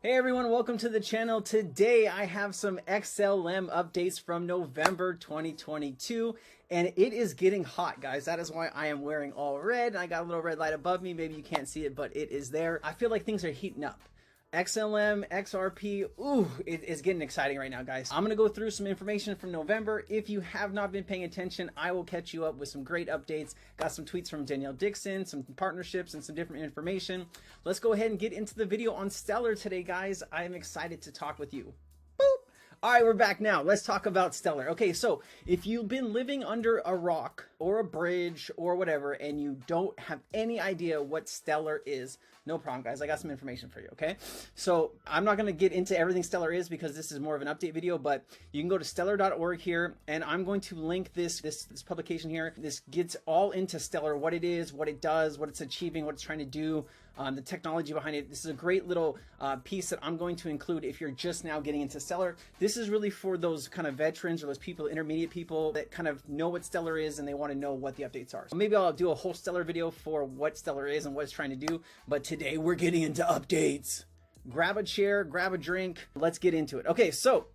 Hey everyone, welcome to the channel. Today I have some XLM updates from November 2022 and it is getting hot, guys. That is why I am wearing all red. I got a little red light above me. Maybe you can't see it, but it is there. I feel like things are heating up. XLM, XRP, ooh, it is getting exciting right now, guys. I'm gonna go through some information from November. If you have not been paying attention, I will catch you up with some great updates. Got some tweets from Danielle Dixon, some partnerships, and some different information. Let's go ahead and get into the video on Stellar today, guys. I am excited to talk with you. Boop. All right, we're back now. Let's talk about Stellar. Okay, so if you've been living under a rock or a bridge or whatever, and you don't have any idea what Stellar is, no problem, guys. I got some information for you, okay? So I'm not going to get into everything Stellar is because this is more of an update video, but you can go to stellar.org here, and I'm going to link this publication here. This gets all into Stellar, what it is, what it does, what it's achieving, what it's trying to do, the technology behind it. This is a great little piece that I'm going to include if you're just now getting into Stellar. This is really for those kind of veterans or those people, intermediate people that kind of know what Stellar is and they want to know what the updates are. So maybe I'll do a whole Stellar video for what Stellar is and what it's trying to do, but today we're getting into updates. Grab a chair, grab a drink, let's get into it. Okay, so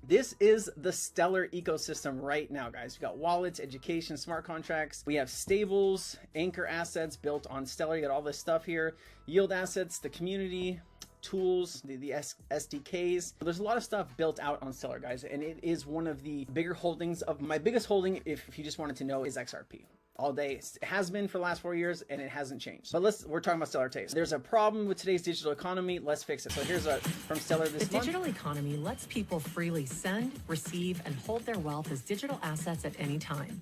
this is the Stellar ecosystem right now, guys. We got wallets, education, smart contracts. We have stables, anchor assets built on Stellar. You got all this stuff here. Yield assets, the community, tools, the SDKs. There's a lot of stuff built out on Stellar, guys, and it is one of the bigger holdings of my biggest holding, if you just wanted to know, is XRP. All day. It has been for the last 4 years and it hasn't changed. But we're talking about Stellar today. There's a problem with today's digital economy. Let's fix it. So here's from Stellar this month. The digital economy lets people freely send, receive, and hold their wealth as digital assets at any time.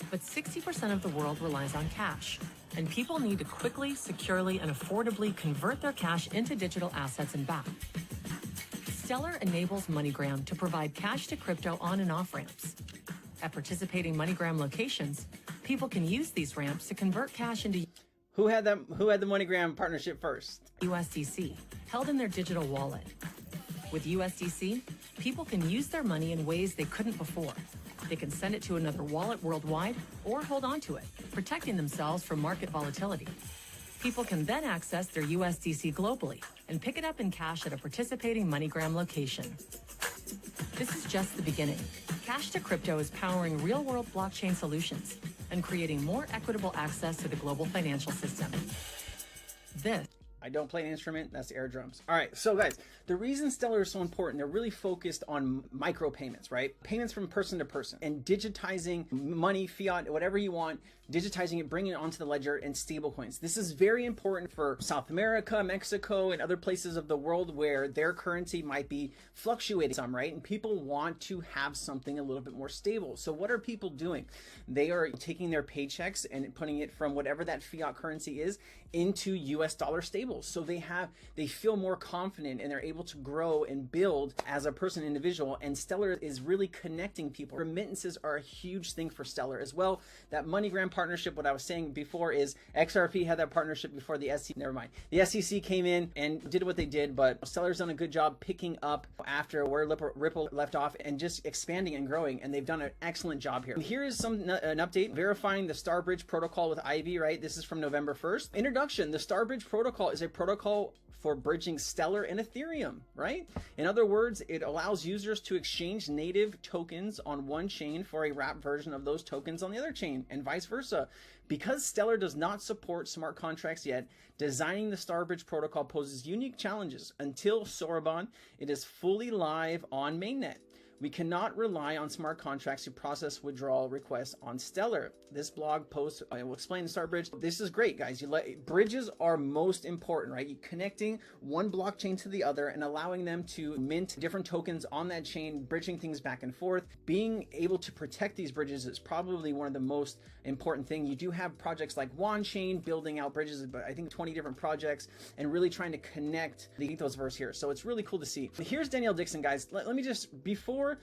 But 60% of the world relies on cash, and people need to quickly, securely, and affordably convert their cash into digital assets and back. Stellar enables MoneyGram to provide cash to crypto on and off ramps. At participating MoneyGram locations, people can use these ramps to convert cash into Who had the MoneyGram partnership first? USDC, held in their digital wallet. With USDC, people can use their money in ways they couldn't before. They can send it to another wallet worldwide or hold on to it, protecting themselves from market volatility. People can then access their USDC globally and pick it up in cash at a participating MoneyGram location. This is just the beginning. Cash to Crypto is powering real-world blockchain solutions and creating more equitable access to the global financial system. I don't play an instrument, that's air drums. All right, so guys, the reason Stellar is so important, they're really focused on micro payments, right? Payments from person to person and digitizing money, fiat, whatever you want, digitizing it, bringing it onto the ledger and stable coins. This is very important for South America, Mexico, and other places of the world where their currency might be fluctuating some, right? And people want to have something a little bit more stable. So what are people doing? They are taking their paychecks and putting it from whatever that fiat currency is into US dollar stables. So they feel more confident and they're able to grow and build as a person, individual. And Stellar is really connecting people. Remittances are a huge thing for Stellar as well. That MoneyGram partnership, what I was saying before is XRP had that partnership before the SEC, never mind. The SEC came in and did what they did, but Stellar's done a good job picking up after where Ripple left off and just expanding and growing. And they've done an excellent job here. Here is an update verifying the Starbridge protocol with Ivy, right? This is from November 1st. Introduction, the Starbridge protocol is a protocol for bridging Stellar and Ethereum, right? In other words, it allows users to exchange native tokens on one chain for a wrapped version of those tokens on the other chain and vice versa. Because Stellar does not support smart contracts yet, designing the Starbridge protocol poses unique challenges. Until Soraban, it is fully live on mainnet. We cannot rely on smart contracts to process withdrawal requests on Stellar. This blog post, I will explain the Starbridge. This is great, guys. Bridges are most important, right? You connecting one blockchain to the other and allowing them to mint different tokens on that chain, bridging things back and forth. Being able to protect these bridges is probably one of the most important things. You do have projects like WanChain building out bridges, but I think 20 different projects and really trying to connect the ethos verse here. So it's really cool to see. Here's Danielle Dixon, guys. Let me just, before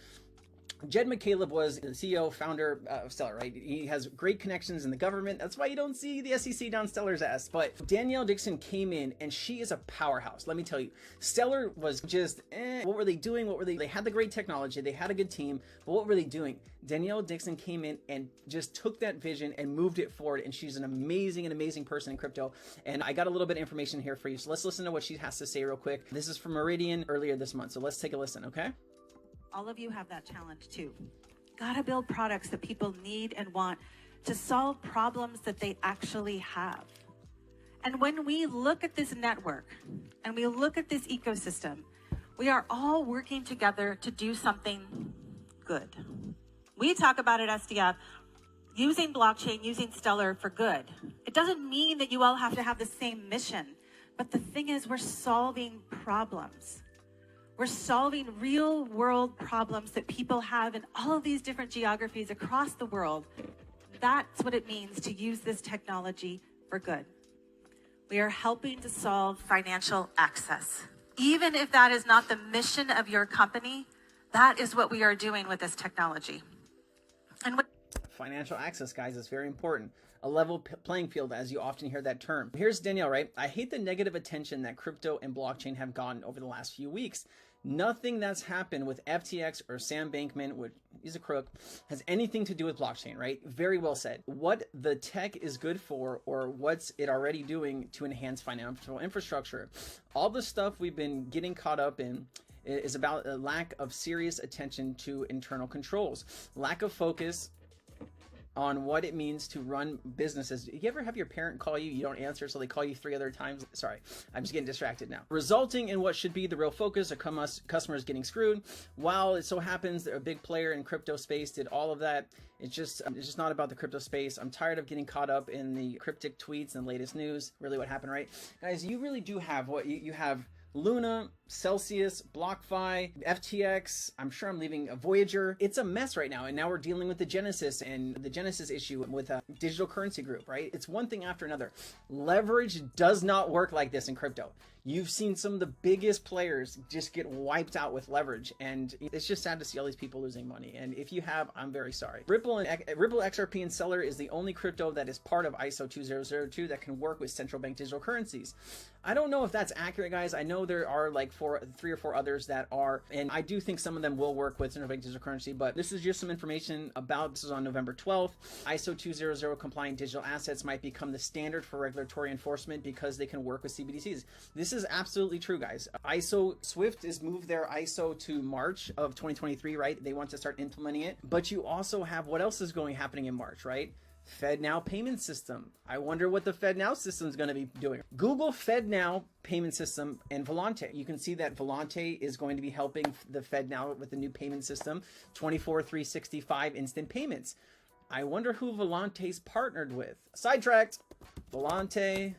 Jed McCaleb was the CEO, founder of Stellar, right? He has great connections in the government. That's why you don't see the SEC down Stellar's ass. But Danielle Dixon came in and she is a powerhouse. Let me tell you, Stellar was just, what were they doing? They had the great technology. They had a good team, but what were they doing? Danielle Dixon came in and just took that vision and moved it forward. And she's an amazing person in crypto. And I got a little bit of information here for you. So let's listen to what she has to say real quick. This is from Meridian earlier this month. So let's take a listen, okay? All of you have that challenge too. Gotta build products that people need and want to solve problems that they actually have. And when we look at this network and we look at this ecosystem, we are all working together to do something good. We talk about at SDF using blockchain, using Stellar for good. It doesn't mean that you all have to have the same mission, but the thing is we're solving problems. We're solving real world problems that people have in all of these different geographies across the world. That's what it means to use this technology for good. We are helping to solve financial access. Even if that is not the mission of your company, that is what we are doing with this technology. And financial access, guys, is very important. A level playing field, as you often hear that term. Here's Danielle, right? I hate the negative attention that crypto and blockchain have gotten over the last few weeks. Nothing that's happened with FTX or Sam Bankman, which he's a crook, has anything to do with blockchain, right? Very well said. What the tech is good for, or what's it already doing to enhance financial infrastructure. All the stuff we've been getting caught up in is about a lack of serious attention to internal controls, lack of focus on what it means to run businesses. You ever have your parent call you, you don't answer, so they call you 3 other times? Sorry, I'm just getting distracted now. Resulting in what should be the real focus of customers getting screwed. While it so happens that a big player in crypto space did all of that, it's just not about the crypto space. I'm tired of getting caught up in the cryptic tweets and latest news. Really what happened, right? Guys, you really do have what you have. Luna, Celsius, BlockFi, FTX, I'm sure I'm leaving a Voyager. It's a mess right now. And now we're dealing with the Genesis and the Genesis issue with a digital currency group, right? It's one thing after another. Leverage does not work like this in crypto. You've seen some of the biggest players just get wiped out with leverage. And it's just sad to see all these people losing money. And if you have, I'm very sorry. Ripple XRP and Stellar is the only crypto that is part of ISO 2002 that can work with central bank digital currencies. I don't know if that's accurate, guys. I know there are like 3 or 4 others that are, and I do think some of them will work with central bank digital currency, but this is just some information about, this is on November 12th. ISO 200 compliant digital assets might become the standard for regulatory enforcement because they can work with CBDCs. This is absolutely true, guys. Swift has moved their ISO to March of 2023, right? They want to start implementing it, but you also have what else is happening in March, right? FedNow payment system. I wonder what the FedNow system is going to be doing. Google FedNow payment system and Volante. You can see that Volante is going to be helping the FedNow with the new payment system, 24/365 instant payments. I wonder who Volante's partnered with. Sidetracked. Volante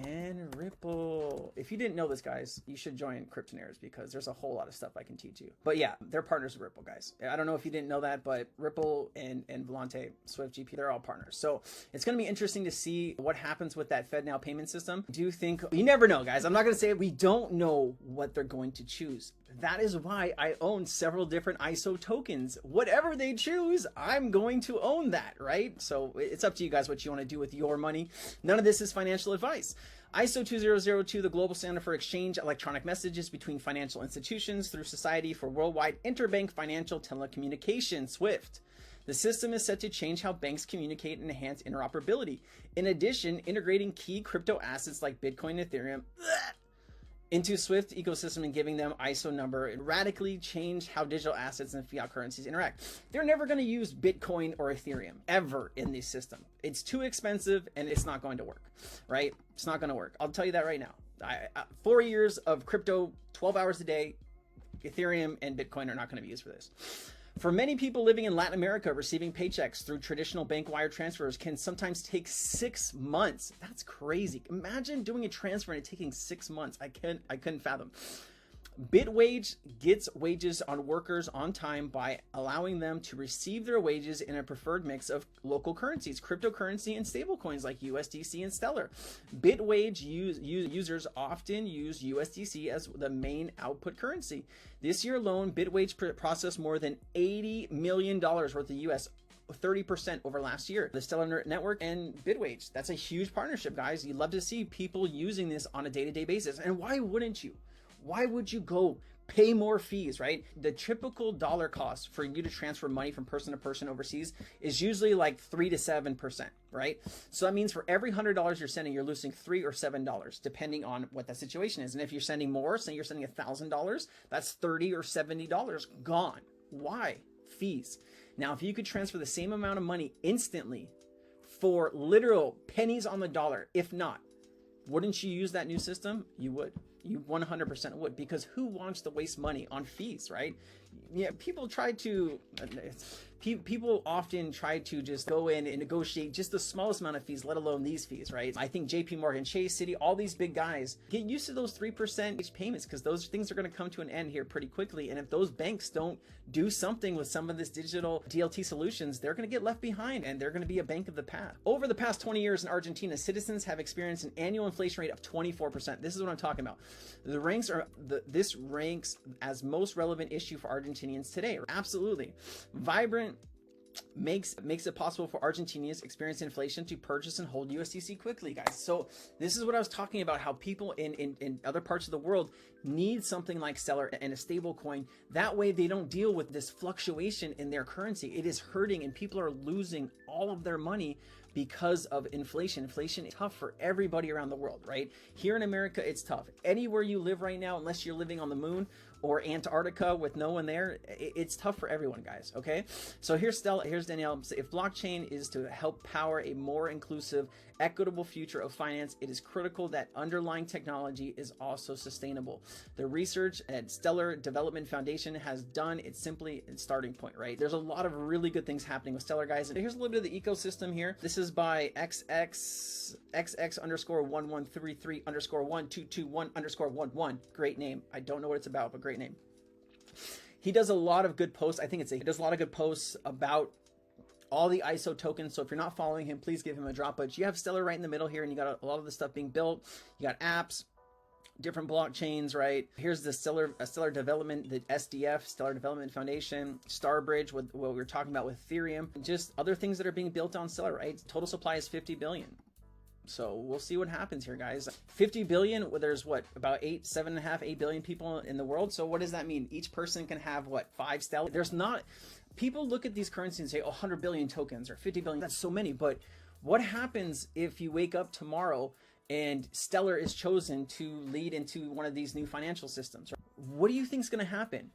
and Ripple. If you didn't know this, guys, you should join Cryptonaires because there's a whole lot of stuff I can teach you. But yeah, they're partners with Ripple, guys. I don't know if you didn't know that, but Ripple and Volante, Swift GP, they're all partners. So it's going to be interesting to see what happens with that FedNow payment system. Do you think, you never know, guys. I'm not going to say it. We don't know what they're going to choose. That is why I own several different ISO tokens. Whatever they choose, I'm going to own that, right? So it's up to you guys what you want to do with your money. None of this is financial advice. ISO 2002, the global standard for exchange electronic messages between financial institutions through Society for Worldwide Interbank Financial Telecommunication, SWIFT. The system is set to change how banks communicate and enhance interoperability. In addition, integrating key crypto assets like Bitcoin and Ethereum into Swift ecosystem and giving them ISO number, it radically changed how digital assets and fiat currencies interact. They're never going to use Bitcoin or Ethereum ever in this system. It's too expensive and it's not going to work, right? It's not going to work. I'll tell you that right now. 4 years of crypto, 12 hours a day, Ethereum and Bitcoin are not going to be used for this. For many people living in Latin America, receiving paychecks through traditional bank wire transfers can sometimes take 6 months. That's crazy. Imagine doing a transfer and it taking 6 months. I couldn't fathom. Bitwage gets wages on workers on time by allowing them to receive their wages in a preferred mix of local currencies, cryptocurrency, and stablecoins like USDC and Stellar. Bitwage users often use USDC as the main output currency. This year alone, Bitwage processed more than $80 million worth of US, 30% over last year. The Stellar Network and Bitwage, that's a huge partnership, guys. You'd love to see people using this on a day-to-day basis. And why wouldn't you? Why would you go pay more fees, right? The typical dollar cost for you to transfer money from person to person overseas is usually like 3 to 7%, right? So that means for every $100 you're sending, you're losing $3 or $7, depending on what that situation is. And if you're sending more, say you're sending $1,000, that's $30 or $70 gone. Why? Fees. Now, if you could transfer the same amount of money instantly for literal pennies on the dollar, if not, wouldn't you use that new system? You would. You 100% would, because who wants to waste money on fees, right? Yeah, people often try to just go in and negotiate just the smallest amount of fees, let alone these fees, right? I think JP Morgan Chase, Citi, all these big guys get used to those 3% payments, because those things are going to come to an end here pretty quickly. And if those banks don't do something with some of this digital DLT solutions, they're going to get left behind, and they're going to be a bank of the past. Over the past 20 years in Argentina, citizens have experienced an annual inflation rate of 24%. This is what I'm talking about. This ranks as most relevant issue for Argentinians today. Absolutely. Vibrant makes it possible for Argentinians experiencing inflation to purchase and hold USDC quickly, guys. So this is what I was talking about, how people in other parts of the world need something like Stellar and a stable coin. That way they don't deal with this fluctuation in their currency. It is hurting, and people are losing all of their money because of inflation. Inflation is tough for everybody around the world, right? Here in America, it's tough. Anywhere you live right now, unless you're living on the moon or Antarctica with no one there, it's tough for everyone, guys, okay? So here's Danielle. If blockchain is to help power a more inclusive, equitable future of finance, it is critical that underlying technology is also sustainable. The research at Stellar Development Foundation has done, it's simply a starting point, right? There's a lot of really good things happening with Stellar, guys. And here's a little bit of the ecosystem here. This is by XX_1133_1221_11. Great name. I don't know what it's about, but great name. He does a lot of good posts. He does a lot of good posts about all the ISO tokens. So if you're not following him, please give him a drop. But you have Stellar right in the middle here, and you got a lot of the stuff being built. You got apps, different blockchains, right? Here's the Stellar Development, the SDF, Stellar Development Foundation, Starbridge, with what we were talking about with Ethereum, just other things that are being built on Stellar, right? Total supply is 50 billion. So we'll see what happens here, guys. 50 billion, there's what, about 8 billion people in the world. So what does that mean? Each person can have what, 5 Stellar? There's not, people look at these currencies and say, oh, 100 billion tokens or 50 billion, that's so many. But what happens if you wake up tomorrow and Stellar is chosen to lead into one of these new financial systems? What do you think is going to happen?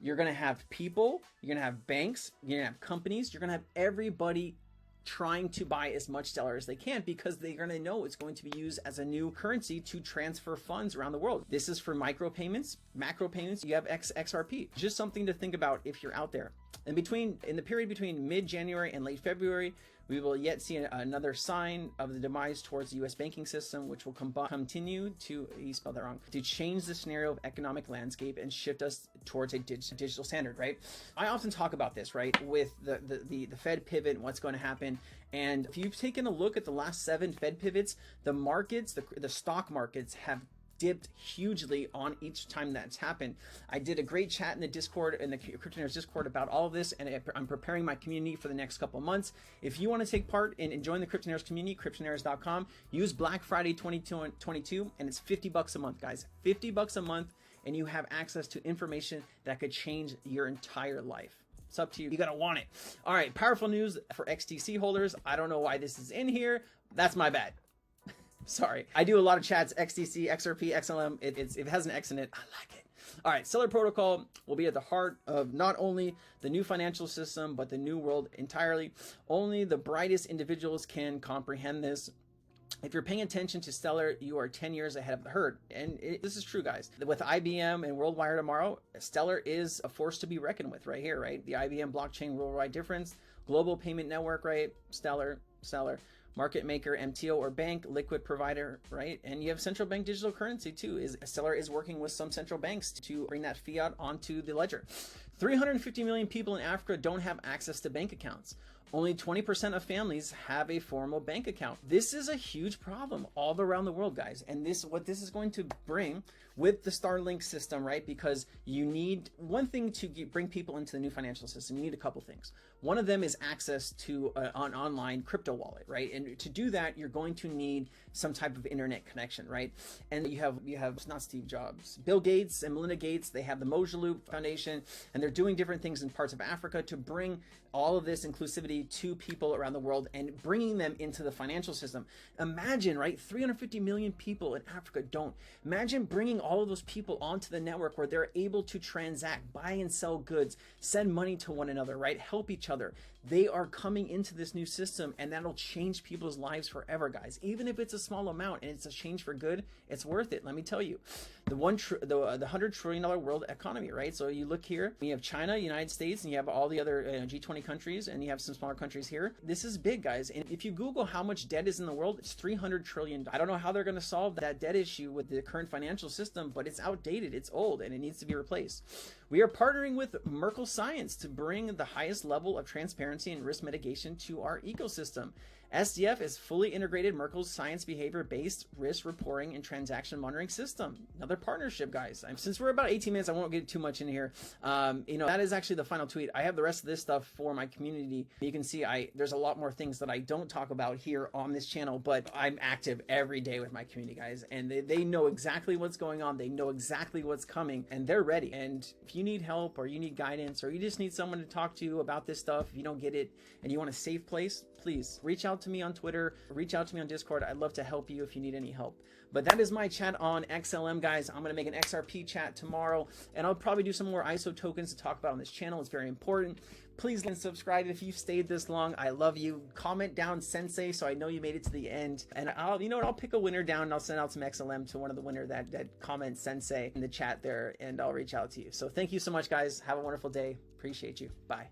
You're going to have people, you're going to have banks, you're going to have companies, you're going to have everybody trying to buy as much Stellar as they can, because they're going to know it's going to be used as a new currency to transfer funds around the world. This is for micropayments, macro payments. You have XRP. Just something to think about if you're out there. In the period between mid-January and late February, we will yet see another sign of the demise towards the U.S. banking system, which will continue to, you spelled that wrong, to change the scenario of economic landscape and shift us towards a digital standard, right? I often talk about this, right, with the Fed pivot and what's going to happen. And if you've taken a look at the last 7 Fed pivots, the markets, the stock markets have dipped hugely on each time that's happened. I did a great chat in the Discord, in the Cryptonaires Discord, about all of this, and I'm preparing my community for the next couple of months. If you want to take part in join the Cryptonaires community, cryptonaires.com, use Black Friday 2022, and it's $50 a month, guys. $50 a month, and you have access to information that could change your entire life. It's up to you. You gotta want it. All right, powerful news for XTC holders. I don't know why this is in here. That's my bad. Sorry. I do a lot of chats, XDC, XRP, XLM. It has an X in it. I like it. All right, Stellar Protocol will be at the heart of not only the new financial system, but the new world entirely. Only the brightest individuals can comprehend this. If you're paying attention to Stellar, you are 10 years ahead of the herd. And this is true, guys. With IBM and WorldWire tomorrow, Stellar is a force to be reckoned with right here, right? The IBM blockchain worldwide difference, global payment network, right? Stellar. market maker, MTO or bank, liquid provider, right? And you have central bank digital currency too. Stellar is working with some central banks to bring that fiat onto the ledger. 350 million people in Africa don't have access to bank accounts. Only 20% of families have a formal bank account. This is a huge problem all around the world, guys. And what this is going to bring with the Starlink system, right? Because you need one thing to bring people into the new financial system. You need a couple things. One of them is access to an online crypto wallet, right? And to do that, you're going to need some type of internet connection, right? And you have it's not Steve Jobs, Bill Gates and Melinda Gates. They have the Mojaloop Foundation, and they're doing different things in parts of Africa to bring all of this inclusivity to people around the world and bringing them into the financial system. Imagine, right? 350 million people in Africa don't. Imagine bringing all of those people onto the network where they're able to transact, buy and sell goods, send money to one another, right? Help each other. They are coming into this new system, and that'll change people's lives forever, guys. Even if it's a small amount and it's a change for good, it's worth it. Let me tell you, the $100 trillion world economy, right? So you look here, you have China, United States, and you have all the other G20 countries, and you have some smaller countries here. This is big, guys. And if you Google how much debt is in the world, it's $300 trillion. I don't know how they're going to solve that debt issue with the current financial system, but it's outdated, it's old, and it needs to be replaced. We are partnering with Merkle Science to bring the highest level of transparency and risk mitigation to our ecosystem. SDF is fully integrated Merkle's science behavior-based risk reporting and transaction monitoring system. Another partnership, guys. Since we're about 18 minutes, I won't get too much in here. That is actually the final tweet. I have the rest of this stuff for my community. You can see there's a lot more things that I don't talk about here on this channel, but I'm active every day with my community, guys, and they know exactly what's going on. They know exactly what's coming, and they're ready. And if you need help or you need guidance or you just need someone to talk to about this stuff, if you don't get it and you want a safe place, please reach out to me on Twitter, reach out to me on Discord. I'd love to help you if you need any help. But that is my chat on XLM, guys. I'm going to make an XRP chat tomorrow, and I'll probably do some more ISO tokens to talk about on this channel. It's very important. Please like and subscribe if you've stayed this long. I love you. Comment down Sensei so I know you made it to the end. And I'll pick a winner down and I'll send out some XLM to one of the winner that comments Sensei in the chat there, and I'll reach out to you. So thank you so much, guys. Have a wonderful day. Appreciate you. Bye.